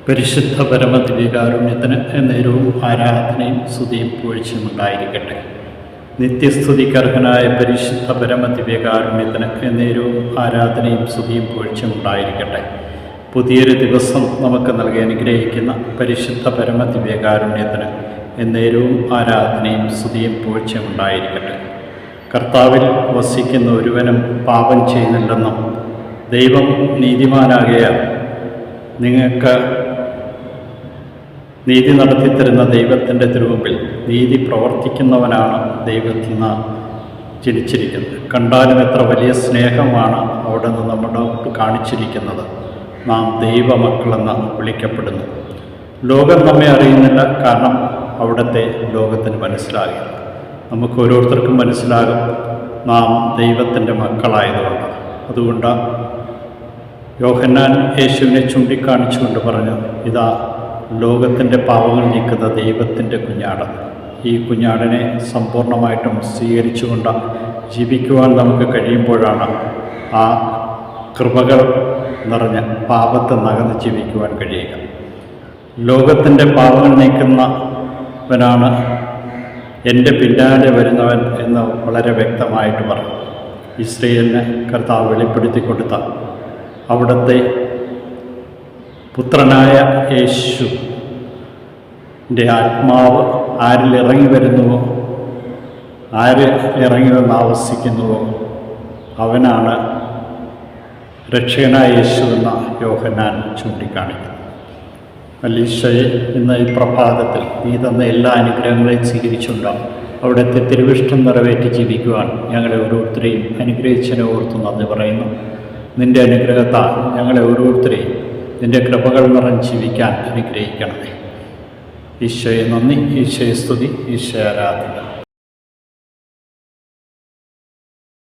പരിശുദ്ധ പരമദിവ്യകാരുണ്യത്തിന് എന്നേരവും ആരാധനയും സ്തുതിയും പുകഴ്ചയും ഉണ്ടായിരിക്കട്ടെ. നിത്യസ്തുതിക്കർഹനായ പരിശുദ്ധ പരമദിവ്യകാരുണ്യത്തിന് എന്നേരവും ആരാധനയും സ്തുതിയും പുകഴ്ചയും ഉണ്ടായിരിക്കട്ടെ. പുതിയൊരു ദിവസം നമുക്ക് നൽകി അനുഗ്രഹിക്കുന്ന പരിശുദ്ധ പരമദിവ്യകാരുണ്യത്തിന് എന്നേരവും ആരാധനയും സ്തുതിയും പുകഴ്ചയും ഉണ്ടായിരിക്കട്ടെ. കർത്താവിൽ വസിക്കുന്ന ഒരുവനും പാപം ചെയ്യുന്നില്ലെന്നും ദൈവം നീതിമാനാകയാൽ നിങ്ങൾക്ക് നീതി നടത്തിത്തരുന്ന ദൈവത്തിൻ്റെ തിരുമുമ്പിൽ നീതി പ്രവർത്തിക്കുന്നവനാണ് ദൈവത്തിൽ നിന്ന് ജനിച്ചിരിക്കുന്നത്. കണ്ടാലും എത്ര വലിയ സ്നേഹമാണ് അവിടെ നിന്ന് നമ്മളോട് കാണിച്ചിരിക്കുന്നത്. നാം ദൈവമക്കളെന്ന് വിളിക്കപ്പെടുന്നു. ലോകം നമ്മെ അറിയുന്നില്ല, കാരണം അവിടുത്തെ ലോകത്തിന് മനസ്സിലാകില്ല. നമുക്ക് ഓരോരുത്തർക്കും മനസ്സിലാകും നാം ദൈവത്തിൻ്റെ മക്കളായതുകൊണ്ട്. അതുകൊണ്ട് യോഹന്നാൻ യേശുവിനെ ചൂണ്ടിക്കാണിച്ചുകൊണ്ട് പറഞ്ഞു, ഇതാ ലോകത്തിൻ്റെ പാപങ്ങൾ നീക്കുന്ന ദൈവത്തിൻ്റെ കുഞ്ഞാട്. ഈ കുഞ്ഞാടിനെ സമ്പൂർണ്ണമായിട്ടും സ്വീകരിച്ചുകൊണ്ട് ജീവിക്കുവാൻ നമുക്ക് കഴിയുമ്പോഴാണ് ആ കൃപകൾ നിറഞ്ഞ് പാപത്തെ നകന്ന് ജീവിക്കുവാൻ കഴിയുക. ലോകത്തിൻ്റെ പാപങ്ങൾ നീക്കുന്നവനാണ് എൻ്റെ പിന്നാലെ വരുന്നവൻ എന്ന് വളരെ വ്യക്തമായിട്ട് പറഞ്ഞു. ഇസ്രായേലിനെ കർത്താവ് വെളിപ്പെടുത്തി കൊടുത്ത അവിടുത്തെ പുത്രനായ യേശുവിൻ്റെ ആത്മാവ് ആരിൽ ഇറങ്ങി വരുന്നുവോ, ആര് ഇറങ്ങി വന്ന് ആവസിക്കുന്നുവോ അവനാണ് രക്ഷകനായ യേശു എന്ന യോഹന്നാൻ ചൂണ്ടിക്കാണിക്കുന്നു. ഈശോയെ, ഇന്ന് ഈ പ്രഭാതത്തിൽ നീ തന്ന എല്ലാ അനുഗ്രഹങ്ങളെയും സ്വീകരിച്ചുണ്ടാകും അവിടുത്തെ തിരുവിഷ്ടം നിറവേറ്റി ജീവിക്കുവാൻ ഞങ്ങളെ ഓരോരുത്തരെയും അനുഗ്രഹിച്ചതിനെ ഓർത്തു നന്ദി പറയുന്നു. നിൻ്റെ അനുഗ്രഹത്താൽ ഞങ്ങളെ ഓരോരുത്തരെയും നിൻ്റെ കൃപകൾ നിറഞ്ഞ് ജീവിക്കാൻ അനുഗ്രഹിക്കണമേ. ഈശോയെ നന്ദി, ഈശോയെ സ്തുതി, ഈശോയെ ആരാധന.